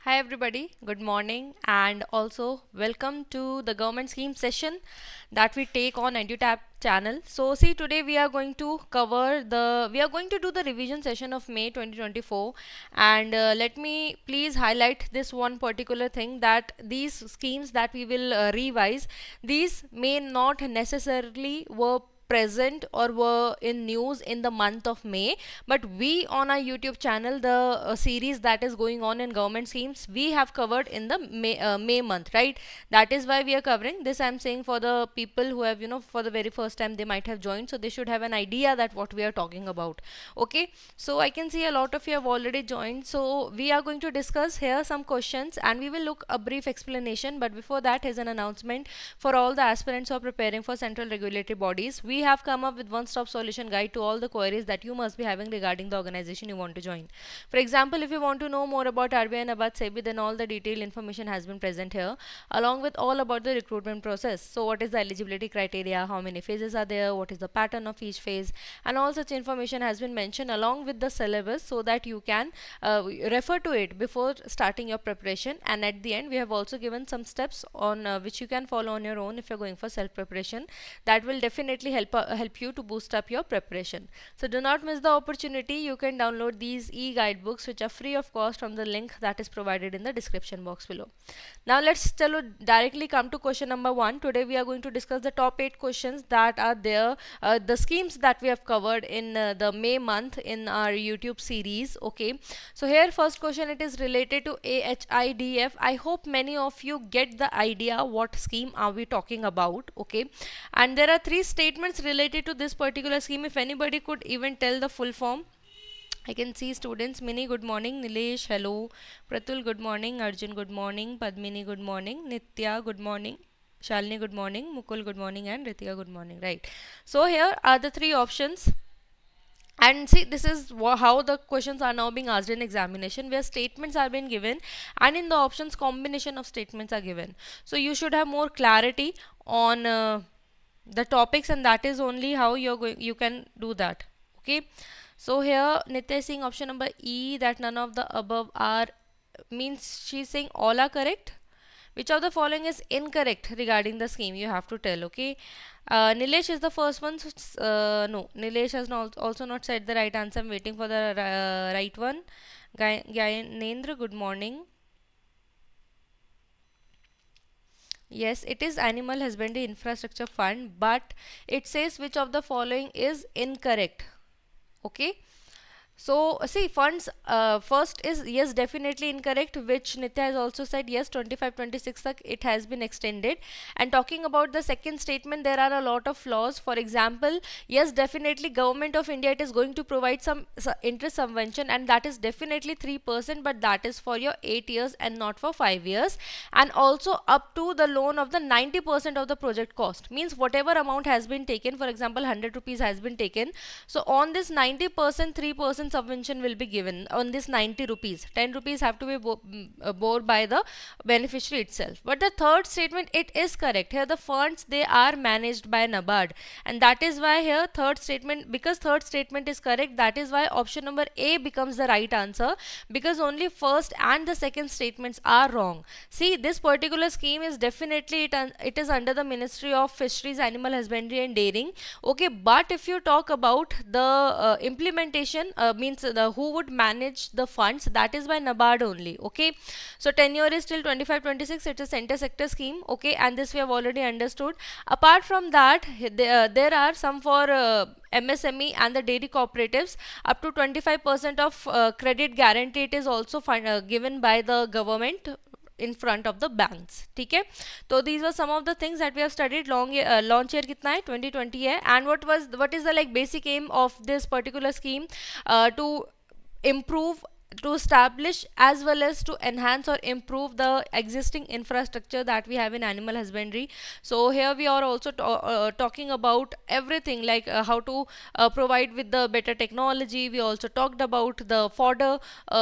Hi everybody, good morning and also welcome to the government scheme session that we take on EduTap channel. So see, today we are going to do the revision session of May 2024, and let me please highlight this one particular thing, that these schemes that we will revise, these may not necessarily were present or were in news in the month of May, but we on our YouTube channel, the series that is going on in government schemes, we have covered in the May month, right? That is why we are covering this. I'm saying for the people who have, for the very first time they might have joined, so they should have an idea that what we are talking about. Okay, so I can see a lot of you have already joined. So we are going to discuss here some questions and we will look a brief explanation. But before that, here's an announcement for all the aspirants who are preparing for central regulatory bodies. We have come up with one-stop solution guide to all the queries that you must be having regarding the organization you want to join. For example, if you want to know more about RBI, NABARD, SEBI, then all the detailed information has been present here, along with all about the recruitment process. So what is the eligibility criteria, how many phases are there, what is the pattern of each phase, and all such information has been mentioned along with the syllabus, so that you can refer to it before starting your preparation. And at the end, we have also given some steps on which you can follow on your own if you're going for self preparation. That will definitely help you to boost up your preparation. So do not miss the opportunity. You can download these e-guidebooks which are free of cost from the link that is provided in the description box below. Now let's directly come to question number 1. Today we are going to discuss the top 8 questions that are there, the schemes that we have covered in the May month in our YouTube series. Okay, so here first question, it is related to AHIDF. I hope many of you get the idea what scheme are we talking about. Okay, and there are 3 statements related to this particular scheme. If anybody could even tell the full form. I can see students. Mini, good morning. Nilesh, hello. Pratul, good morning. Arjun, good morning. Padmini, good morning. Nitya, good morning. Shalini, good morning. Mukul, good morning. And Ritika, good morning. Right. So here are the 3 options. And see, this is how the questions are now being asked in examination, where statements are being given and in the options combination of statements are given. So you should have more clarity on the topics, and that is only how you can do that. Okay, so here Nitya is saying option number E, that none of the above are, means she's saying all are correct. Which of the following is incorrect regarding the scheme? You have to tell. Okay, Nilesh is the first one. So, no, Nilesh has also not said the right answer. I'm waiting for the right one. Gayanendra, good morning. Yes, it is Animal Husbandry Infrastructure Fund, but it says which of the following is incorrect. Okay, so see, funds first is yes, definitely incorrect, which Nitya has also said. Yes, 25-26 tak it has been extended. And talking about the second statement, there are a lot of flaws. For example, yes, definitely Government of India, it is going to provide some interest subvention, and that is definitely 3%, but that is for your 8 years and not for 5 years. And also up to the loan of the 90% of the project cost, means whatever amount has been taken, for example 100 rupees has been taken, so on this 90%, 3% subvention will be given. On this 90 rupees, 10 rupees have to be bore by the beneficiary itself. But the third statement, it is correct. Here the funds, they are managed by NABARD, and that is why here third statement, because third statement is correct, that is why option number A becomes the right answer, because only first and the second statements are wrong. See, this particular scheme is definitely it is under the Ministry of Fisheries, Animal Husbandry and Dairying. Okay, but if you talk about the implementation, means who would manage the funds, that is by NABARD only. Okay, so tenure is till 25-26. It's a center sector scheme. Okay, and this we have already understood. Apart from that, there are some for MSME and the dairy cooperatives. Up to 25% of credit guarantee it is also given by the government in front of the banks. Okay, so these were some of the things that we have studied. Launch year kitna hai? 2020 hai. And what is the like basic aim of this particular scheme? To improve, to establish as well as to enhance or improve the existing infrastructure that we have in animal husbandry. So here we are also talking about everything, like how to provide with the better technology. We also talked about the fodder,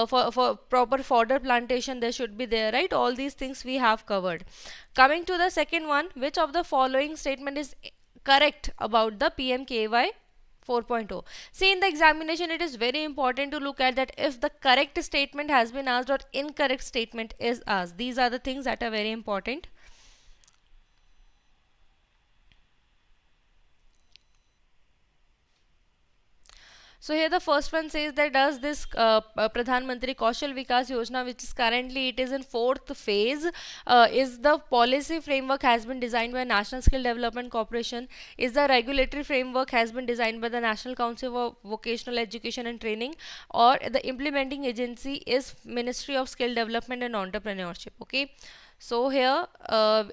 for proper fodder plantation there should be there, right? All these things we have covered. Coming to the second one, which of the following statement is correct about the PMKY 4.0. See, in the examination, it is very important to look at that if the correct statement has been asked or incorrect statement is asked. These are the things that are very important. So here the first one says that does this Pradhan Mantri Kaushal Vikas Yojana, which is currently it is in fourth phase, is the policy framework has been designed by National Skill Development Corporation? Is the regulatory framework has been designed by the National Council for Vocational Education and Training, or the implementing agency is Ministry of Skill Development and Entrepreneurship? Okay. So here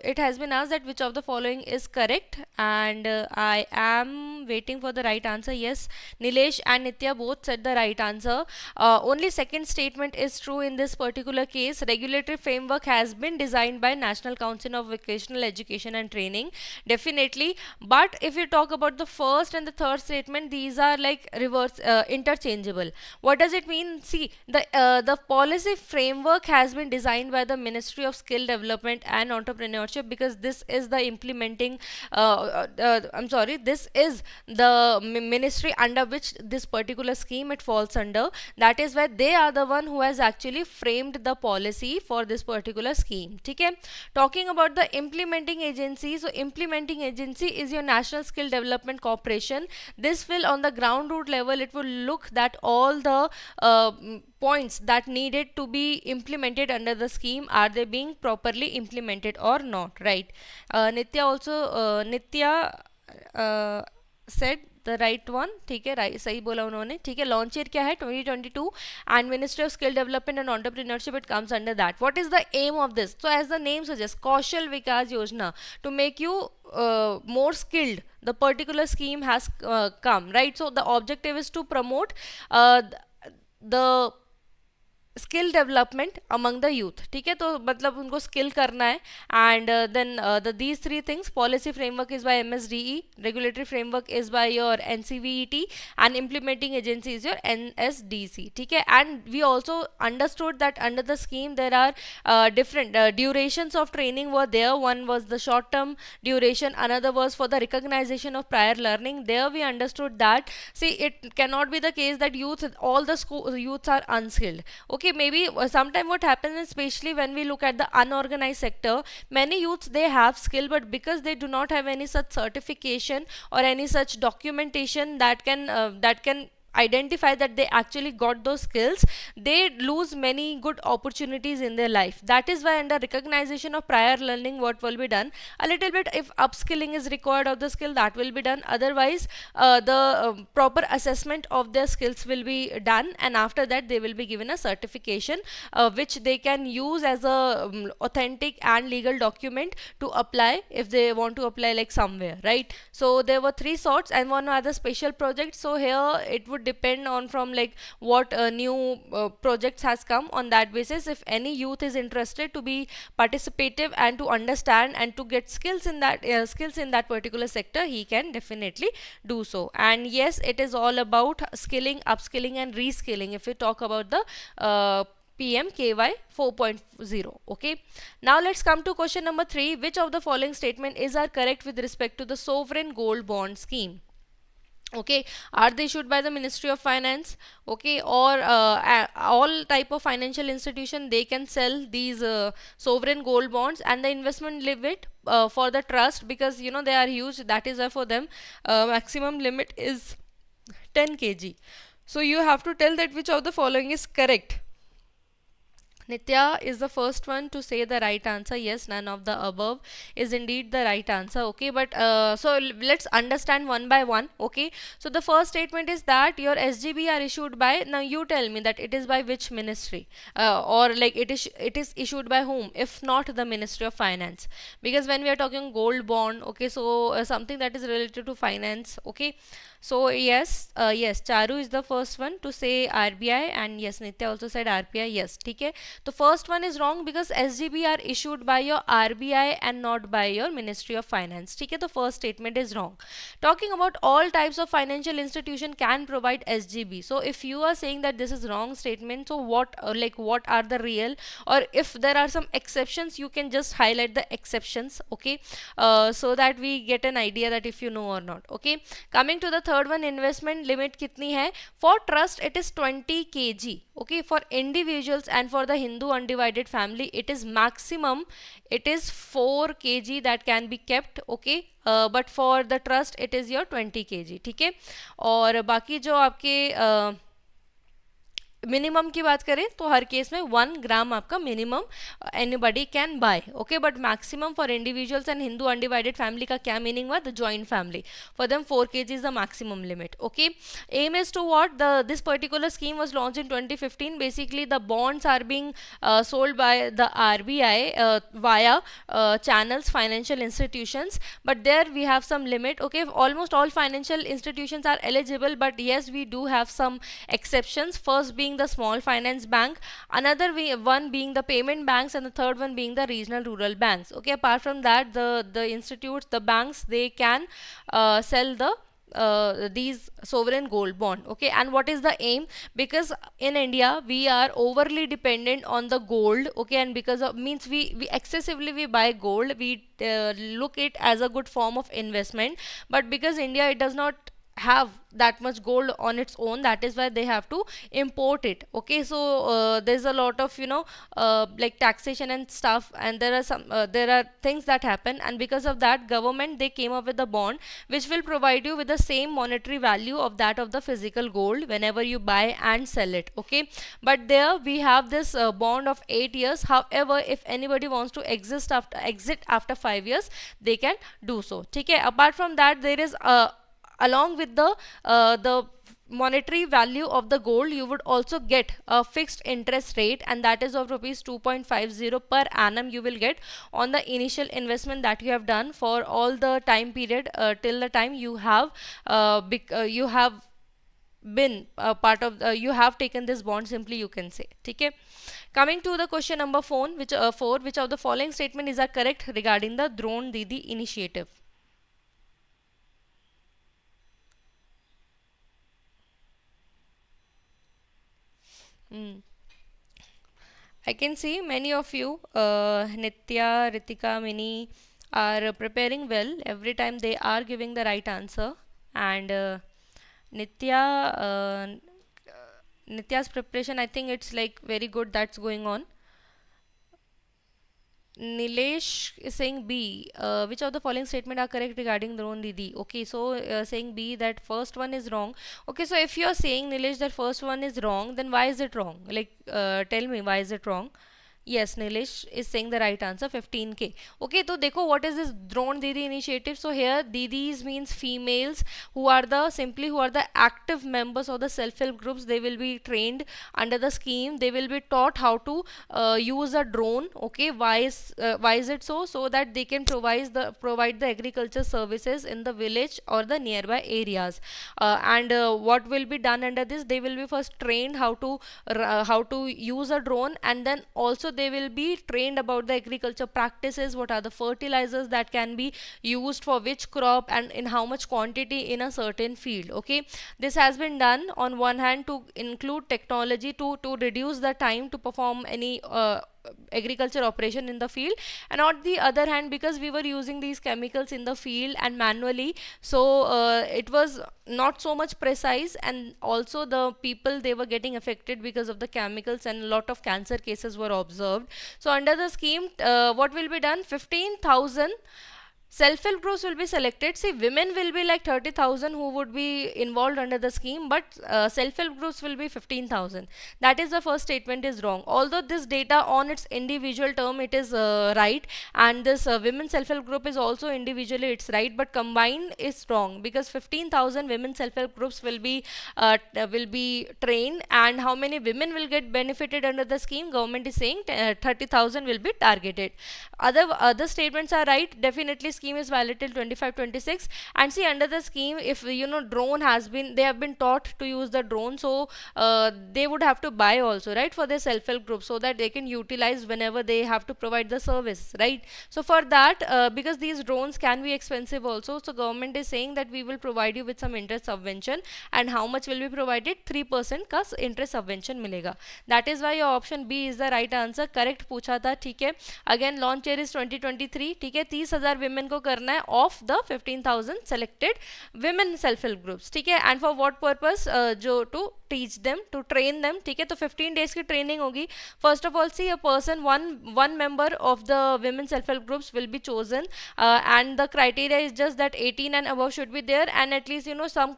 it has been asked that which of the following is correct, and I am waiting for the right answer. Yes, Nilesh and Nitya both said the right answer. Only second statement is true in this particular case. Regulatory framework has been designed by National Council of Vocational Education and Training, definitely. But if you talk about the first and the third statement, these are like reverse interchangeable. What does it mean? See, the policy framework has been designed by the Ministry of Skill Development and Entrepreneurship, because this is the implementing I'm sorry, this is the ministry under which this particular scheme it falls under. That is where they are the one who has actually framed the policy for this particular scheme. Okay, talking about the implementing agency, so implementing agency is your National Skill Development Corporation. This will on the ground root level, it will look that all the points that needed to be implemented under the scheme, are they being properly implemented or not, right? Nitya said the right one. ठीक है, right, सही बोला उन्होंने. ठीक है, launch year क्या है 2022 and Ministry of Skill Development and Entrepreneurship, it comes under that. What is the aim of this? So as the name suggests, Kaushal Vikas Yojana, to make you more skilled, the particular scheme has come, right? So the objective is to promote the skill development among the youth. ठीक है, तो मतलब उनको skill करना है. And then these three things, policy framework is by MSDE, regulatory framework is by your NCVET, and implementing agency is your NSDC. ठीक है, and we also understood that under the scheme there are different durations of training were there. One was the short term duration, another was for the recognition of prior learning. There we understood that, see, it cannot be the case that all the youths are unskilled. Okay, maybe sometime what happens, especially when we look at the unorganized sector, many youths they have skill, but because they do not have any such certification or any such documentation that can identify that they actually got those skills, they lose many good opportunities in their life. That is why under recognition of prior learning, what will be done, a little bit if upskilling is required of the skill, that will be done. Otherwise the proper assessment of their skills will be done, and after that they will be given a certification which they can use as a authentic and legal document to apply if they want to apply like somewhere, right? So there were three sorts, and one other special project. So here it would depend on from like what new projects has come. On that basis, if any youth is interested to be participative and to understand and to get skills in that particular sector, he can definitely do so. And yes, it is all about skilling, upskilling and reskilling if we talk about the PMKY 4.0. Okay, now let's come to question number 3. Which of the following statement is correct with respect to the sovereign gold bond scheme? Okay, are they issued by the Ministry of Finance? Okay, or all type of financial institution, they can sell these sovereign gold bonds, and the investment limit for the trust, because you know they are huge, that is why for them maximum limit is 10 kg. So you have to tell that which of the following is correct. Nitya is the first one to say the right answer. Yes, none of the above is indeed the right answer. Okay, but so let's understand one by one. Okay, so the first statement is that your SGB are issued by, now you tell me that it is by which ministry, or like it is issued by whom, if not the Ministry of Finance, because when we are talking gold bond, okay, so something that is related to finance. Okay, so yes, Charu is the first one to say RBI, and yes, Nitya also said RBI. Yes, okay. The first one is wrong, because SGB are issued by your RBI and not by your Ministry of Finance. Okay, the first statement is wrong. Talking about all types of financial institution can provide SGB. So if you are saying that this is wrong statement, so what are the real, or if there are some exceptions, you can just highlight the exceptions. Okay, so that we get an idea that if you know or not. Okay, coming to the third third one investment limit कितनी है? For trust it is 20 kg, okay. For individuals and for the Hindu undivided family it is maximum, it is 4 kg that can be kept, okay. But for the trust it is your 20 kg, ठीक है. और बाकी जो आपके minimum की बात करें तो हर केस में 1 ग्राम आपका minimum anybody can buy, okay. But maximum for individuals and Hindu undivided family का क्या मीनिंग हुआ? The joint family, for them 4 kg is the maximum limit, okay. Aim is to what? This particular scheme was launched in 2015. Basically the bonds are being sold by the RBI via channels, financial institutions, but there we have some limit, okay. Almost all financial institutions are eligible, but yes, we do have some exceptions. First being the small finance bank, another one being the payment banks, and the third one being the regional rural banks, okay. Apart from that, the institutes, the banks, they can sell the these sovereign gold bond, okay. And what is the aim? Because in India we are overly dependent on the gold, okay, and because of means we excessively we buy gold, we look it as a good form of investment, but because India, it does not have that much gold on its own, that is why they have to import it, okay. So there's a lot of like taxation and stuff, and there are things that happen, and because of that government, they came up with a bond which will provide you with the same monetary value of that of the physical gold whenever you buy and sell it, okay. But there we have this bond of 8 years. However, if anybody wants to exit after 5 years, they can do so, okay. Apart from that, there is along with the monetary value of the gold, you would also get a fixed interest rate, and that is of rupees 2.50 per annum you will get on the initial investment that you have done for all the time period till the time you have been part of you have taken this bond, simply you can say, okay. Coming to the question number 4, which of the following statement is correct regarding the Drone Didi initiative? I can see many of you, Nitya, Ritika, Mini, are preparing well. Every time they are giving the right answer. And Nitya, Nitya's preparation, I think it's like very good, that's going on. Nilesh is saying B. Which of the following statement are correct regarding Drone Didi? Okay, so saying B, that first one is wrong. Okay, so if you are saying, Nilesh, that first one is wrong, then why is it wrong? Like, tell me, why is it wrong? Yes, Nilesh is saying the right answer, 15K. Okay, so dekho, what is this Drone Didi initiative? So here Didis means females who are the active members of the self-help groups. They will be trained under the scheme. They will be taught how to use a drone. Okay, why is it so? So that they can provide the agriculture services in the village or the nearby areas. And what will be done under this? They will be first trained how to use a drone, and then also they will be trained about the agriculture practices, what are the fertilizers that can be used for which crop and in how much quantity in a certain field, okay. This has been done on one hand to include technology to reduce the time to perform any agriculture operation in the field, and on the other hand, because we were using these chemicals in the field and manually, so it was not so much precise, and also the people, they were getting affected because of the chemicals, and a lot of cancer cases were observed. So under the scheme, what will be done? 15,000 self-help groups will be selected. See, women will be like 30,000 who would be involved under the scheme, but self-help groups will be 15,000. That is the first statement is wrong. Although this data on its individual term, it is right, and this women self-help group is also individually it's right, but combined is wrong, because 15,000 women self-help groups will be trained, and how many women will get benefited under the scheme? Government is saying 30,000 will be targeted. Other statements are right. Definitely scheme is valid till 25-26. And see, under the scheme, if drone has been, they have been taught to use the drone, so they would have to buy also, right, for their self-help group, so that they can utilize whenever they have to provide the service, right. So for that, because these drones can be expensive also, so government is saying that we will provide you with some interest subvention, and how much will be provided? 3% का interest subvention मिलेगा. That is why your option B is the right answer. Correct पूछा था, ठीक है. Again launch year is 2023, ठीक है. 30,000 women को करना है of the 15,000 selected women self help groups, ठीक है. एंड फॉर व्हाट पर्पस, जो to teach them, to train them, ठीक है. तो 15 डेज की ट्रेनिंग होगी. First of all see a person, one member of the women self help groups will be chosen, and the criteria is just that 18 and above should be there, and at least some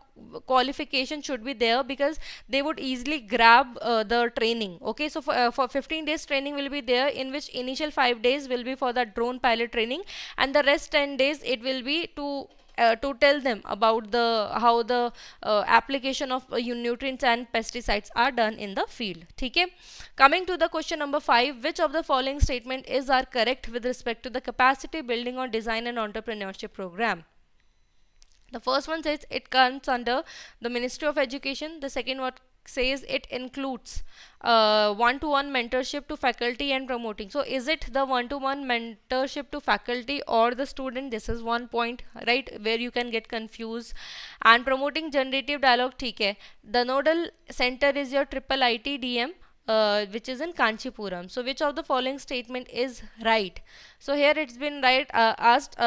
qualification should be there, because they would easily grab the training. Okay, so for 15 days training will be there, in which initial 5 days will be for the drone pilot training, and the rest 10 days it will be to tell them about how the application of nutrients and pesticides are done in the field. Okay. Coming to the question number 5, which of the following statement is are correct with respect to the capacity building or design and entrepreneurship program? The first one says it comes under the Ministry of Education. The second one says it includes one-to-one mentorship to faculty and promoting. So is it the one-to-one mentorship to faculty or the student? This is one point, right, where you can get confused. And promoting generative dialogue, theek hai. The nodal center is your triple ITDM, which is in Kanchipuram. So which of the following statement is right? So here it's been right, asked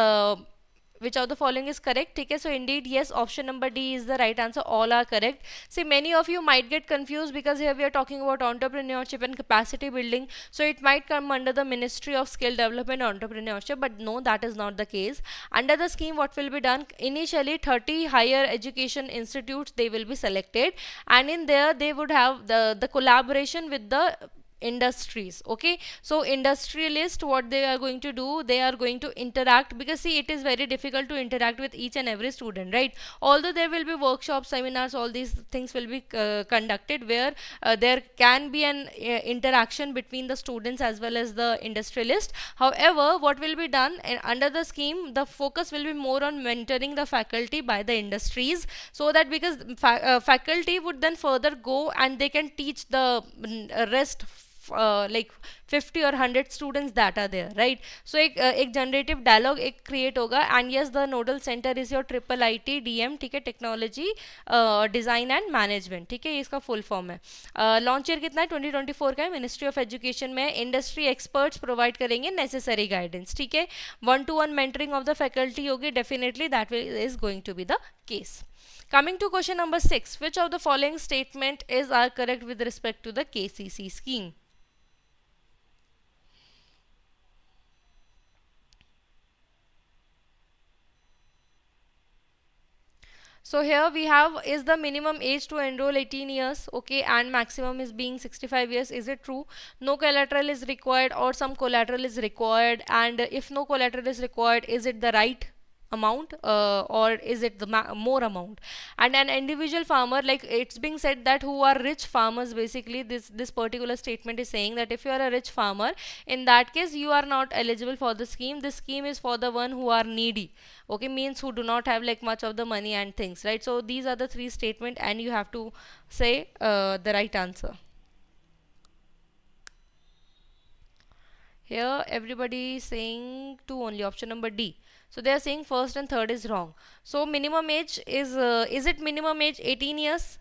which of the following is correct. Okay, so indeed yes, option number D is the right answer. All are correct. See, many of you might get confused because here we are talking about entrepreneurship and capacity building, so it might come under the Ministry of Skill Development and Entrepreneurship, but no, that is not the case. Under the scheme, what will be done, initially 30 higher education institutes they will be selected, and in there they would have the collaboration with the industries. Okay, so industrialist, what they are going to do, they are going to interact, because see, it is very difficult to interact with each and every student, right? Although there will be workshops, seminars, all these things will be conducted, where there can be an interaction between the students as well as the industrialist. However, what will be done under the scheme, the focus will be more on mentoring the faculty by the industries, so that because faculty would then further go and they can teach the rest like 50 or 100 students that are there, right? So एक generative dialogue एक create होगा, and yes, the nodal center is your triple IT DM, ठीक है, technology design and management, ठीक है, ये इसका full form है. Launch year कितना है, 2024 का है, Ministry of Education में. Industry experts provide करेंगे necessary guidance, ठीक है. One to one mentoring of the faculty होगी, definitely that is going to be the case. Coming to question number 6, which of the following statement is are correct with respect to the KCC scheme? So here we have, is the minimum age to enroll 18 years, okay, and maximum is being 65 years. Is it true? No collateral is required, or some collateral is required, and if no collateral is required, is it the right amount, or is it the more amount? And an individual farmer, like it's being said that who are rich farmers, basically this particular statement is saying that if you are a rich farmer, in that case you are not eligible for the scheme. This scheme is for the one who are needy, okay, means who do not have like much of the money and things, right? So these are the three statements, and you have to say the right answer. Here everybody is saying two only, option number D. So they are saying first and third is wrong. So minimum age is it minimum age 18 years?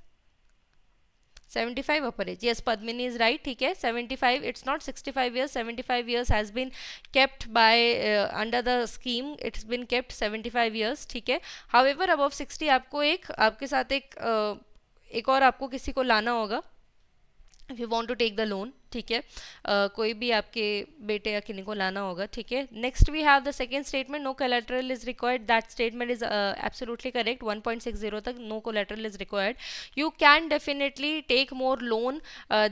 75 upper age. Yes, Padmini is right. Okay, 75. It's not 65 years. 75 years has been kept by under the scheme. It's been kept 75 years. Okay. However, above 60 आपको आपके साथ एक और आपको किसी को लाना होगा. If you want to take the loan, ठीक है, कोई भी आपके बेटे या किन्हीं को लाना होगा, ठीक है. Next we have the second statement, no collateral is required. That statement is absolutely correct. 1.60 तक no collateral is required. You can definitely take more loan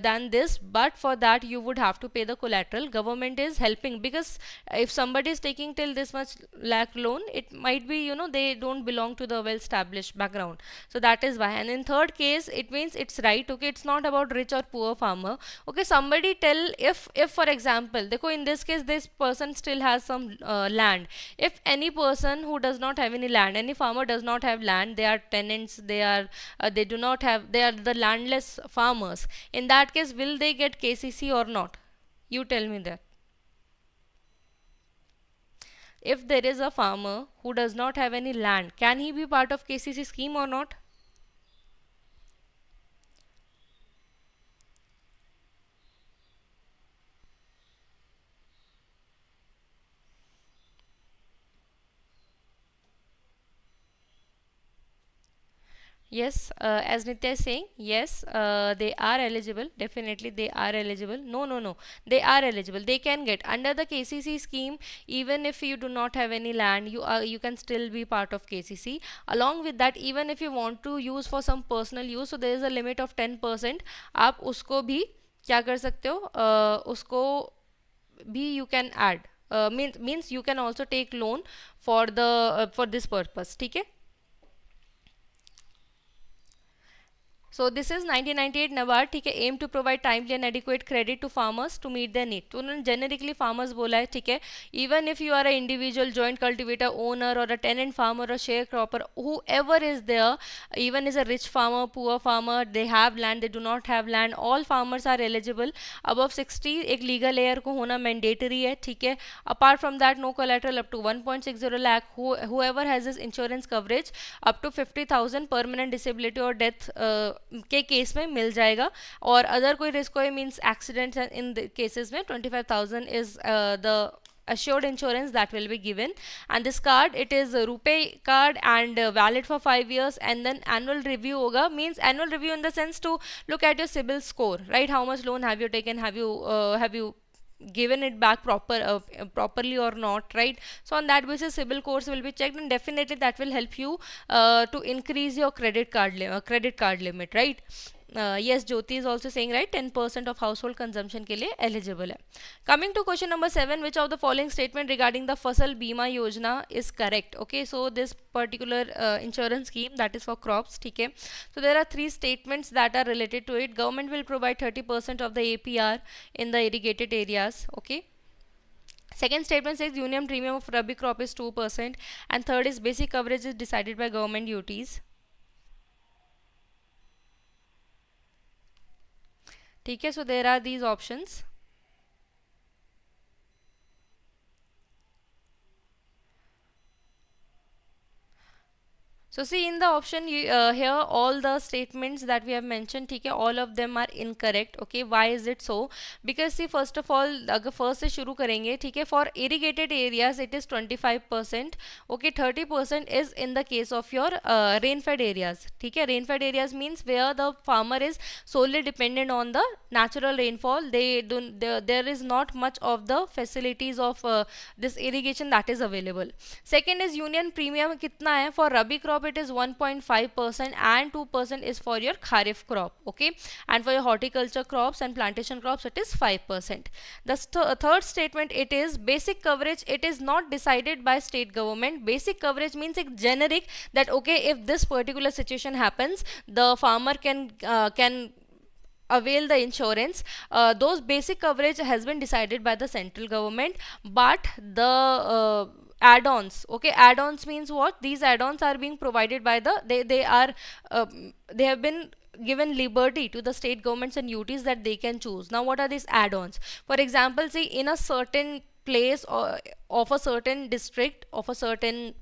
than this, but for that you would have to pay the collateral. Government is helping, because if somebody is taking till this much lakh loan, it might be, they don't belong to the well established background, so that is why. And in third case, it means it's right, okay, it's not about rich or poor farmer. Okay, somebody tell, if for example, देखो, in this case this person still has some land. If any person who does not have any land, any farmer does not have land, they are tenants, they do not have, they are the landless farmers, in that case will they get KCC or not? You tell me that. If there is a farmer who does not have any land, can he be part of KCC scheme or not? Yes, as Nitya is saying, yes, they are eligible. Definitely, they are eligible. No, no, no. They are eligible. They can get under the KCC scheme. Even if you do not have any land, you can still be part of KCC. Along with that, even if you want to use for some personal use, so there is a limit of 10%. आप उसको भी क्या कर सकते हो? उसको भी you can add. Means you can also take loan for the for this purpose. ठीक है? So this is 1998 NABARD ठीक है aim to provide timely and adequate credit to farmers to meet their need. तो उन्होंने generically farmers बोला है ठीक है even if you are an individual joint cultivator owner or a tenant farmer or sharecropper whoever is there even is a rich farmer poor farmer they have land they do not have land all farmers are eligible above 60 एक legal heir को होना mandatory है ठीक है apart from that no collateral up to 1.60 lakh whoever has this insurance coverage up to 50,000 permanent disability or death के case में मिल जाएगा और अदर कोई रिस्क हो मीन्स एक्सीडेंट इन केसेस में 25,000 is the assured insurance that will be given and this card it is a rupee card and valid for 5 years and then annual review hoga means annual review in the sense to look at your CIBIL score right how much loan have you taken have you given it back properly or not right so on that basis CIBIL course will be checked and definitely that will help you to increase your credit card limit right yes Jyoti is also saying right 10% of household consumption के लिए eligible है coming to question number 7 which of the following statement regarding the Fasal Bima Yojana is correct okay so this particular insurance scheme that is for crops ठीक है so there are 3 statements that are related to it government will provide 30% of the APR in the irrigated areas okay second statement says union premium of rabi crop is 2% and third is basic coverage is decided by government duties ठीक है so there are these options so see in the option here all the statements that we have mentioned ठीक है all of them are incorrect okay why is it so because see first of all अगर first से शुरू करेंगे ठीक है for irrigated areas it is 25% okay 30% is in the case of your rain-fed areas ठीक है rain-fed areas means where the farmer is solely dependent on the natural rainfall there is not much of the facilities of this irrigation that is available second is union premium कितना है for rabi crop it is 1.5% and 2% is for your kharif crop okay and for your horticulture crops and plantation crops it is 5% the third statement it is basic coverage it is not decided by state government basic coverage means a generic that okay if this particular situation happens the farmer can avail the insurance those basic coverage has been decided by the central government but the add-ons okay add-ons means what these add-ons are being provided by the they are they have been given liberty to the state governments and UTs that they can choose now what are these add-ons for example see in a certain place or of a certain district of a certain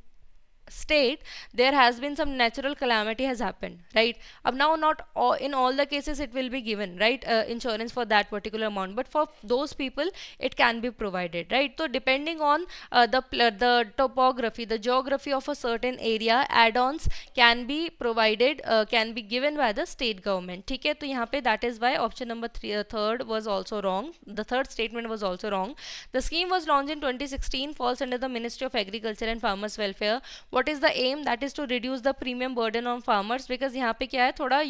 state there has been some natural calamity has happened right अब now not all, in all the cases it will be given right insurance for that particular amount but for those people it can be provided right so depending on the topography the geography of a certain area add-ons can be provided can be given by the state government ठीक है तो यहाँ पे that is why option number 3 third was also wrong the third statement was also wrong the scheme was launched in 2016 falls under the Ministry of Agriculture and Farmers Welfare what is the aim that is to reduce the premium burden on farmers because यहाँ पे क्या है थोड़ा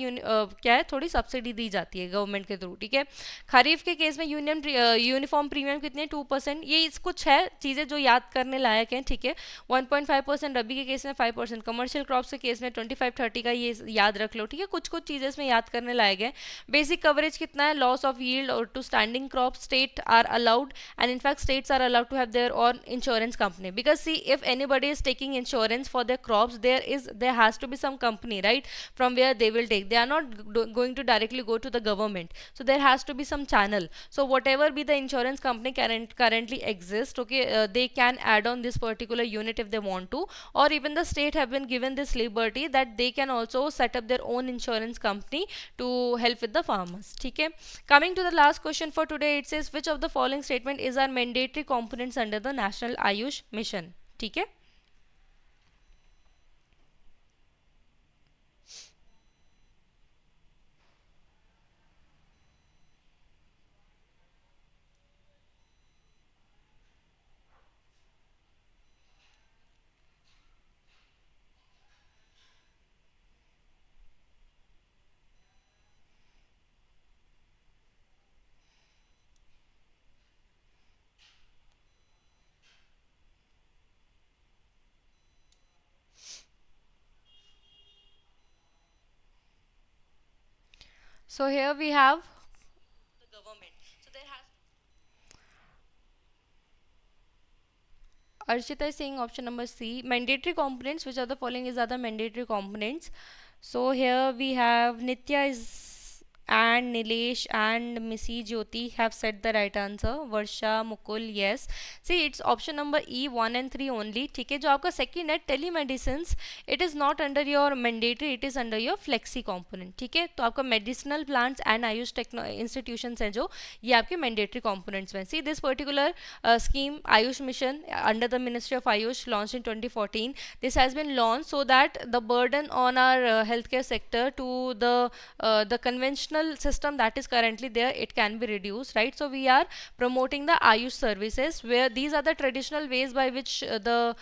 क्या है थोड़ी subsidy दी जाती है गवर्नमेंट के थ्रू ठीक है खरीफ के केस में यूनिफॉर्म प्रीमियम कितने 2% ये कुछ है चीज़ें जो याद करने लायक हैं ठीक है 1.5% रबी के केस में 5% कमर्शियल क्रॉप्स के केस में 25-30 का ये याद रख लो ठीक है कुछ कुछ चीज़ें इसमें याद करने लायक है बेसिक कवरेज कितना है लॉस ऑफ यील्ड और to standing crop state are allowed and in fact states are allowed to have their own insurance company because see if anybody is taking insurance for their crops there has to be some company right from where they will take they are not going to directly go to the government so there has to be some channel so whatever be the insurance company currently exist okay they can add on this particular unit if they want to or even the state have been given this liberty that they can also set up their own insurance company to help with the farmers ठीक है coming to the last question for today it says which of the following statement is our mandatory components under the national Ayush mission ठीक है So here we have the government. So there has Archita is saying option number C, mandatory components. Which of the following is other mandatory components? So here we have Nitya is and Nilesh and Missy Jyoti have said the right answer. Varsha, Mukul, yes. See, it's option number E, 1 and 3 only. ठीक है, जो आपका second है telemedicines, it is not under your mandatory, it is under your flexi component. ठीक है, तो आपका medicinal plants and Ayush institutions हैं जो ये आपके mandatory components में. See, this particular scheme Ayush mission under the Ministry of Ayush launched in 2014. This has been launched so that the burden on our healthcare sector to the conventional system that is currently there, it can be reduced, right? So we are promoting the Ayush services, where these are the traditional ways by which the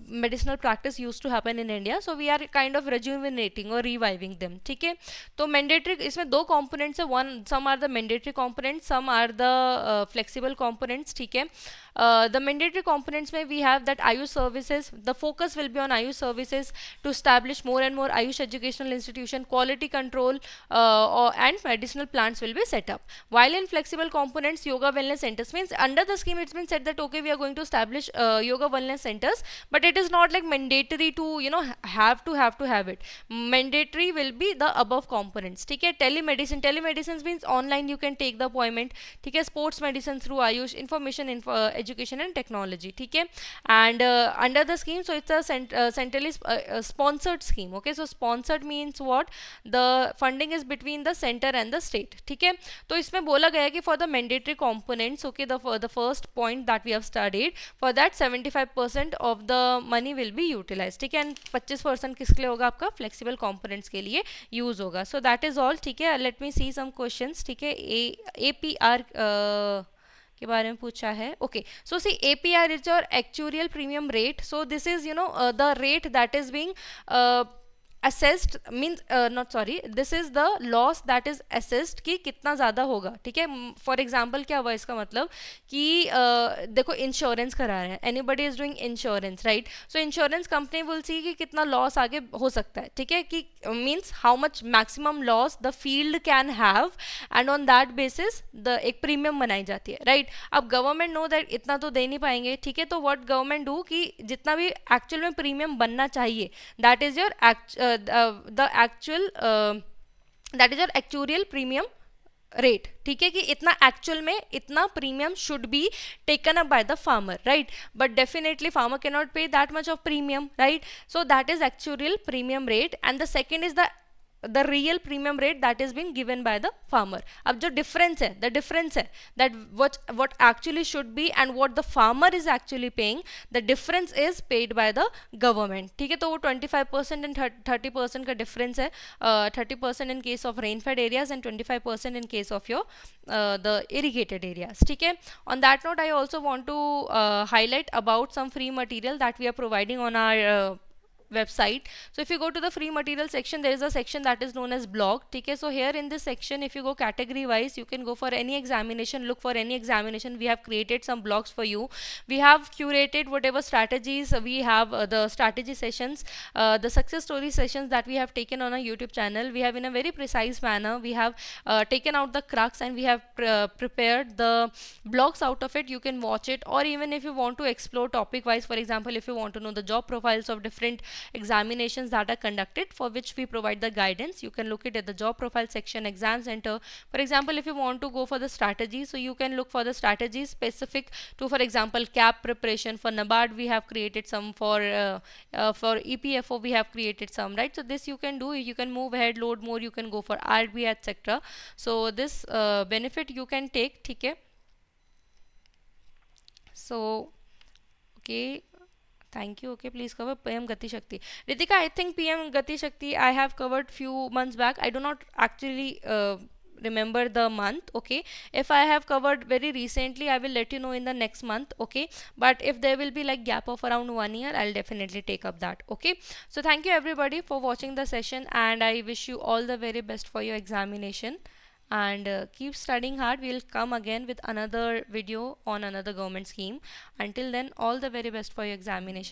medicinal practice used to happen in India. So we are kind of rejuvenating or reviving them. ठीक है, तो mandatory इसमें दो components है. One, some are the mandatory components, some are the flexible components. ठीक है, the mandatory components में we have that Ayush services. The focus will be on Ayush services to establish more and more Ayush educational institution, quality control and medicinal plants will be set up. While in flexible components, yoga wellness centers, means under the scheme it's been said that okay, we are going to establish yoga wellness centers, but it is not like mandatory to have it. Mandatory will be the above components. ठीक है, telemedicine means online you can take the appointment. ठीक है, sports medicine through Ayush, information education and technology. ठीक है, and under the scheme, so it's a centrally sponsored scheme. Okay, so sponsored means what? The funding is between the center and the state. ठीक है, तो इसमें बोला गया है कि for the mandatory components, okay, the first point that we have studied, for that 75% of the money will be utilized. ठीक है, and 25% किसके लिए होगा? आपका flexible components के लिए यूज होगा. So that is all. ठीक है, let me see some questions. ठीक है, APR के बारे में पूछा है. Okay, so see APR is your actual premium rate. So this is the rate that is being assessed, means not sorry, this is the loss that is assessed कि कितना ज़्यादा होगा. ठीक है, फॉर एग्जाम्पल क्या हुआ इसका मतलब कि देखो इंश्योरेंस करा रहे हैं, anybody is doing insurance, right? So insurance company will see कि कितना लॉस आगे हो सकता है. ठीक है, कि means how much maximum loss the field can have, and on that basis the एक प्रीमियम बनाई जाती है, राइट? अब गवर्नमेंट नो दैट इतना तो दे नहीं पाएंगे. ठीक है, तो व्हाट गवर्नमेंट डू कि जितना भी एक्चुअल में प्रीमियम बनना चाहिए, that is your that is your actuarial premium rate. ठीक है, कि इतना एक्चुअल में इतना premium should be taken up by the farmer, right? But definitely farmer can not pay that much of premium, right? So that is actuarial premium rate, and the second is the real premium rate that is being given by the farmer. अब जो difference है, the difference है that what actually should be and what the farmer is actually paying, the difference is paid by the government. ठीक है, तो वो 25% and 30% का difference है. 30% in case of rain-fed areas and 25% in case of your the irrigated areas. ठीक है, on that note I also want to highlight about some free material that we are providing on our website. So if you go to the free material section, there is a section that is known as blog. ठीक है, so here in this section, if you go category wise, you can go for any examination, look for any examination. We have created some blogs for you. We have curated whatever strategies we have, the strategy sessions, the success story sessions that we have taken on our YouTube channel. We have in a very precise manner, we have taken out the crux, and we have prepared the blogs out of it. You can watch it, or even if you want to explore topic wise, for example, if you want to know the job profiles of different examinations that are conducted, for which we provide the guidance, you can look it at the job profile section, exam center. For example, if you want to go for the strategy, so you can look for the strategies specific to, for example, CAP preparation. For NABARD we have created some, for EPFO we have created some, right? So this you can do, you can move ahead, load more, you can go for RBI, etc. So this benefit you can take. ठीक है, so okay, thank you. Okay, please cover PM Gati Shakti. Ritika, I think PM Gati Shakti I have covered few months back. I do not actually remember the month. Okay, if I have covered very recently, I will let you know in the next month. Okay, but if there will be like gap of around 1 year, I'll definitely take up that. Okay, so thank you everybody for watching the session, and I wish you all the very best for your examination, and keep studying hard. We'll come again with another video on another government scheme. Until then, all the very best for your examination.